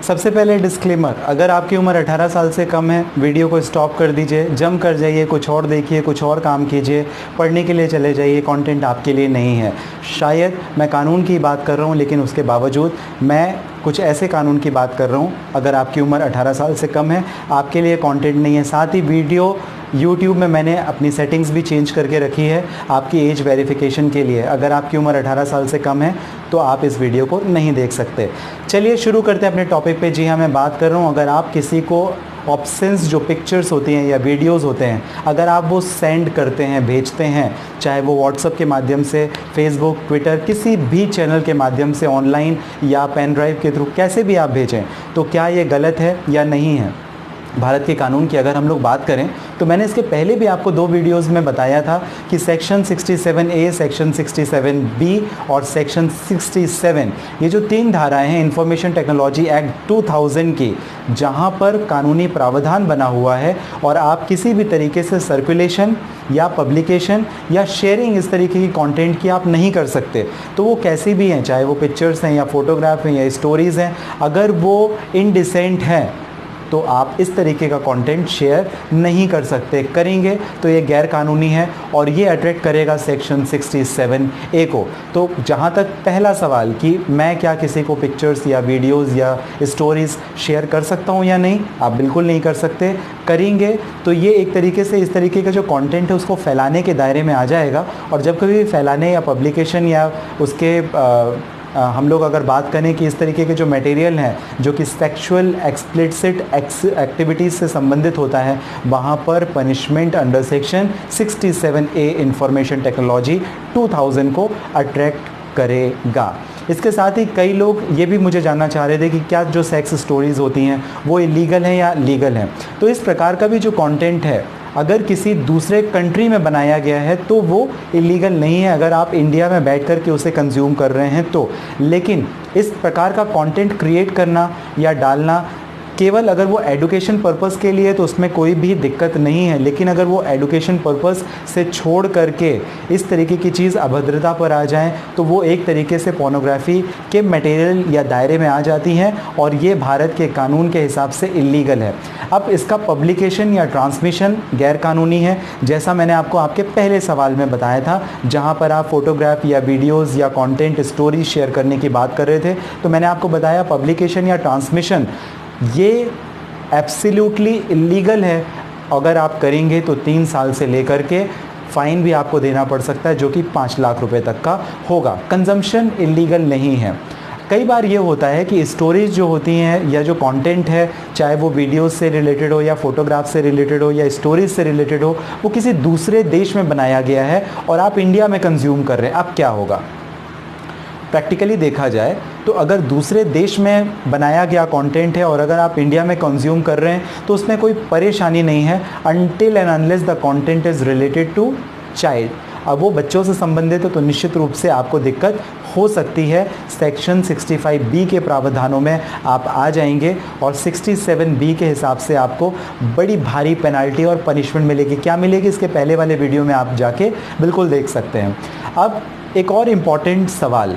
सबसे पहले डिस्क्लेमर, अगर आपकी उम्र 18 साल से कम है वीडियो को स्टॉप कर दीजिए, जंप कर जाइए, कुछ और देखिए, कुछ और काम कीजिए, पढ़ने के लिए चले जाइए, कंटेंट आपके लिए नहीं है। शायद मैं कानून की बात कर रहा हूँ, लेकिन उसके बावजूद मैं कुछ ऐसे कानून की बात कर रहा हूँ, अगर आपकी उम्र 18 साल से कम है आपके लिए कंटेंट नहीं है। साथ ही वीडियो YouTube में मैंने अपनी सेटिंग्स भी चेंज करके रखी है आपकी एज वेरिफिकेशन के लिए। अगर आपकी उम्र 18 साल से कम है तो आप इस वीडियो को नहीं देख सकते। चलिए शुरू करते हैं अपने टॉपिक पे। जी हाँ, मैं बात कर रहा हूँ, अगर आप किसी को ऑप्शंस जो पिक्चर्स होती हैं या वीडियोस होते हैं, अगर आप वो सेंड करते हैं, भेजते हैं, चाहे वो व्हाट्सएप के माध्यम से, फेसबुक, ट्विटर, किसी भी चैनल के माध्यम से, ऑनलाइन या पेन ड्राइव के थ्रू, कैसे भी आप भेजें, तो क्या ये गलत है या नहीं है। भारत के कानून की अगर हम लोग बात करें तो मैंने इसके पहले भी आपको 2 वीडियोस में बताया था कि सेक्शन 67A, सेक्शन 67B और सेक्शन 67, ये जो 3 धाराएं हैं इंफॉर्मेशन टेक्नोलॉजी एक्ट 2000 की, जहां पर कानूनी प्रावधान बना हुआ है और आप किसी भी तरीके से सर्कुलेशन या पब्लिकेशन या शेयरिंग इस तरीके की कंटेंट की आप नहीं कर सकते। तो वो कैसी भी हैं, चाहे वो पिक्चर्स हैं या फोटोग्राफ हैं या स्टोरीज़ हैं, अगर वो इनडिसेंट हैं तो आप इस तरीके का कंटेंट शेयर नहीं कर सकते। करेंगे तो ये गैर कानूनी है और ये अट्रैक्ट करेगा सेक्शन 67A को। तो जहाँ तक पहला सवाल कि मैं क्या किसी को पिक्चर्स या वीडियोस या स्टोरीज़ शेयर कर सकता हूँ या नहीं, आप बिल्कुल नहीं कर सकते। करेंगे तो ये एक तरीके से इस तरीके का जो कंटेंट है उसको फैलाने के दायरे में आ जाएगा। और जब कभी भी फैलाने या पब्लिकेशन या उसके हम लोग अगर बात करें कि इस तरीके के जो मटेरियल हैं जो कि सेक्सुअल एक्सप्लिसिट एक्टिविटीज़ से संबंधित होता है, वहाँ पर punishment under section 67A information technology 2000 को अट्रैक्ट करेगा। इसके साथ ही कई लोग ये भी मुझे जानना चाह रहे थे कि क्या जो सेक्स स्टोरीज़ होती हैं वो इलीगल हैं या लीगल हैं। तो इस प्रकार का भी जो कंटेंट है अगर किसी दूसरे कंट्री में बनाया गया है तो वो इलीगल नहीं है, अगर आप इंडिया में बैठ कर के उसे कंज्यूम कर रहे हैं तो। लेकिन इस प्रकार का कंटेंट क्रिएट करना या डालना केवल अगर वो एडुकेशन पर्पस के लिए तो उसमें कोई भी दिक्कत नहीं है। लेकिन अगर वो एडुकेशन पर्पस से छोड़ करके इस तरीके की चीज़ अभद्रता पर आ जाए तो वो एक तरीके से पोर्नोग्राफी के मटेरियल या दायरे में आ जाती हैं और ये भारत के कानून के हिसाब से इलीगल है। अब इसका पब्लिकेशन या ट्रांसमिशन गैर कानूनी है, जैसा मैंने आपको आपके पहले सवाल में बताया था, जहाँ पर आप फोटोग्राफ या वीडियोज़ या कॉन्टेंट स्टोरी शेयर करने की बात कर रहे थे। तो मैंने आपको बताया पब्लिकेशन या ट्रांसमिशन ये एब्सोल्युटली इलीगल है। अगर आप करेंगे तो 3 साल से लेकर के फ़ाइन भी आपको देना पड़ सकता है, जो कि 5 लाख रुपए तक का होगा। कंजम्पशन इलीगल नहीं है। कई बार ये होता है कि स्टोरीज जो होती हैं या जो कंटेंट है, चाहे वो वीडियोस से रिलेटेड हो या फोटोग्राफ से रिलेटेड हो या स्टोरीज से रिलेटेड हो, वो किसी दूसरे देश में बनाया गया है और आप इंडिया में कंज्यूम कर रहे हैं। अब क्या होगा? प्रैक्टिकली देखा जाए तो अगर दूसरे देश में बनाया गया कंटेंट है और अगर आप इंडिया में कंज्यूम कर रहे हैं तो उसमें कोई परेशानी नहीं है, until and unless the content is related to child. अब वो बच्चों से संबंधित है तो निश्चित रूप से आपको दिक्कत हो सकती है। सेक्शन 65B के प्रावधानों में आप आ जाएंगे और 67B के हिसाब से आपको बड़ी भारी पेनल्टी और पनिशमेंट मिलेगी। क्या मिलेगी इसके पहले वाले वीडियो में आप जाके बिल्कुल देख सकते हैं। अब एक और इम्पॉर्टेंट सवाल,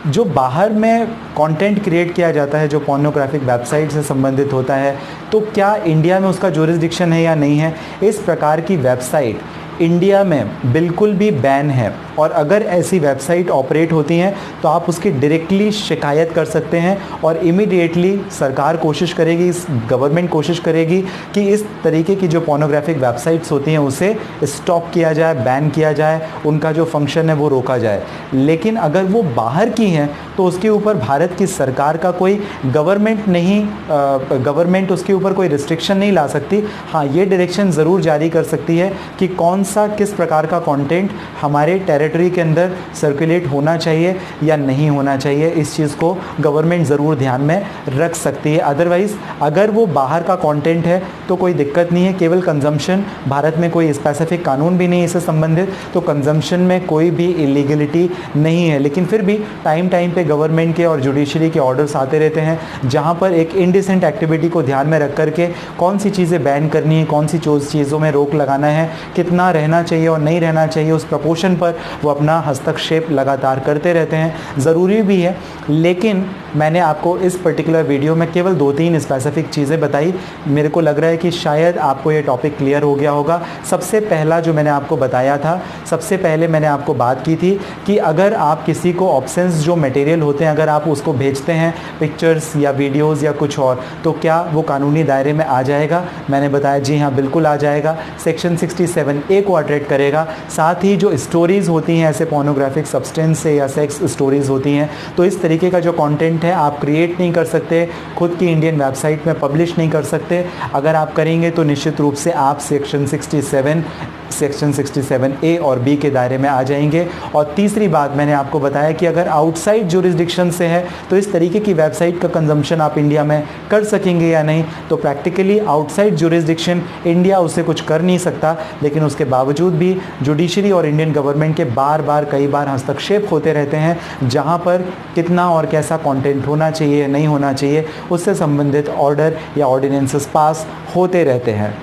जो बाहर में कंटेंट क्रिएट किया जाता है जो पोर्नोग्राफिक वेबसाइट से संबंधित होता है, तो क्या इंडिया में उसका जुरिसडिक्शन है या नहीं है? इस प्रकार की वेबसाइट इंडिया में बिल्कुल भी बैन है और अगर ऐसी वेबसाइट ऑपरेट होती हैं तो आप उसकी डायरेक्टली शिकायत कर सकते हैं और इमीडिएटली सरकार कोशिश करेगी, गवर्नमेंट कोशिश करेगी कि इस तरीके की जो पोर्नोग्राफिक वेबसाइट्स होती हैं उसे स्टॉप किया जाए, बैन किया जाए, उनका जो फंक्शन है वो रोका जाए। लेकिन अगर वो बाहर की हैं तो उसके ऊपर भारत की सरकार का कोई गवर्नमेंट उसके ऊपर कोई रिस्ट्रिक्शन नहीं ला सकती। हाँ, ये डायरेक्शन ज़रूर जारी कर सकती है कि कौन सा किस प्रकार का कंटेंट हमारे टेरिटरी के अंदर सर्कुलेट होना चाहिए या नहीं होना चाहिए। इस चीज़ को गवर्नमेंट ज़रूर ध्यान में रख सकती है। अदरवाइज़ अगर वो बाहर का कंटेंट है तो कोई दिक्कत नहीं है, केवल कंजम्पशन, भारत में कोई स्पेसिफिक कानून भी नहीं है इससे संबंधित, तो कंजम्पशन में कोई भी इलीगलिटी नहीं है। लेकिन फिर भी टाइम टाइम पे गवर्नमेंट के और जुडिशरी के ऑर्डर्स आते रहते हैं जहाँ पर एक इनडिसेंट एक्टिविटी को ध्यान में रख करके कौन सी चीज़ें बैन करनी है, कौन सी चीज़ों में रोक लगाना है, कितना रहना चाहिए और नहीं रहना चाहिए, उस प्रपोर्शन पर वो अपना हस्तक्षेप लगातार करते रहते हैं। ज़रूरी भी है, लेकिन मैंने आपको इस पर्टिकुलर वीडियो में केवल 2-3 स्पेसिफिक चीज़ें बताई। मेरे को लग रहा है कि शायद आपको ये टॉपिक क्लियर हो गया होगा। सबसे पहला जो मैंने आपको बताया था, सबसे पहले मैंने आपको बात की थी कि अगर आप किसी को ऑप्शंस जो मटेरियल होते हैं अगर आप उसको भेजते हैं, पिक्चर्स या वीडियोज़ या कुछ और, तो क्या वो कानूनी दायरे में आ जाएगा? मैंने बताया जी हाँ, बिल्कुल आ जाएगा। सेक्शन 67A को अट्रैक्ट करेगा। साथ ही जो स्टोरीज़ होती हैं ऐसे पोर्नोग्राफिक सब्सटेंस से या सेक्स स्टोरीज़ होती हैं, तो इस तरीके का जो कंटेंट है आप क्रिएट नहीं कर सकते, खुद की इंडियन वेबसाइट में पब्लिश नहीं कर सकते। अगर आप करेंगे तो निश्चित रूप से आप सेक्शन 67A और B के दायरे में आ जाएंगे। और तीसरी बात मैंने आपको बताया कि अगर आउटसाइड जुरिस्डिक्शन से है तो इस तरीके की वेबसाइट का कंजम्पशन आप इंडिया में कर सकेंगे या नहीं। तो प्रैक्टिकली आउटसाइड जुरिस्डिक्शन इंडिया उससे कुछ कर नहीं सकता, लेकिन उसके बावजूद भी जुडिशरी और इंडियन गवर्नमेंट के कई बार हस्तक्षेप होते रहते हैं, जहां पर कितना और कैसा कंटेंट होना चाहिए नहीं होना चाहिए उससे संबंधित ऑर्डर या ऑर्डिनेंसेस पास होते रहते हैं।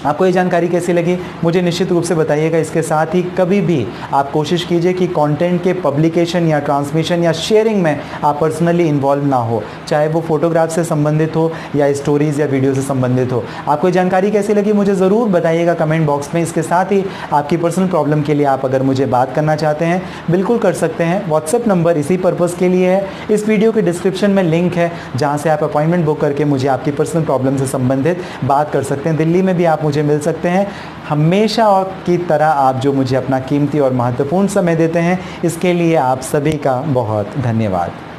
आपको ये जानकारी कैसी लगी मुझे निश्चित रूप से बताइएगा। इसके साथ ही कभी भी आप कोशिश कीजिए कि कंटेंट के पब्लिकेशन या ट्रांसमिशन या शेयरिंग में आप पर्सनली इन्वॉल्व ना हो, चाहे वो फोटोग्राफ से संबंधित हो या स्टोरीज़ या वीडियो से संबंधित हो। आपको ये जानकारी कैसी लगी मुझे ज़रूर बताइएगा कमेंट बॉक्स में। इसके साथ ही आपकी पर्सनल प्रॉब्लम के लिए आप अगर मुझे बात करना चाहते हैं बिल्कुल कर सकते हैं। व्हाट्सएप नंबर इसी पर्पज़ के लिए है। इस वीडियो के डिस्क्रिप्शन में लिंक है जहाँ से आप अपॉइंटमेंट बुक करके मुझे आपकी पर्सनल प्रॉब्लम से संबंधित बात कर सकते हैं। दिल्ली में भी आप मुझे मिल सकते हैं। हमेशा और की तरह आप जो मुझे अपना कीमती और महत्वपूर्ण समय देते हैं इसके लिए आप सभी का बहुत धन्यवाद।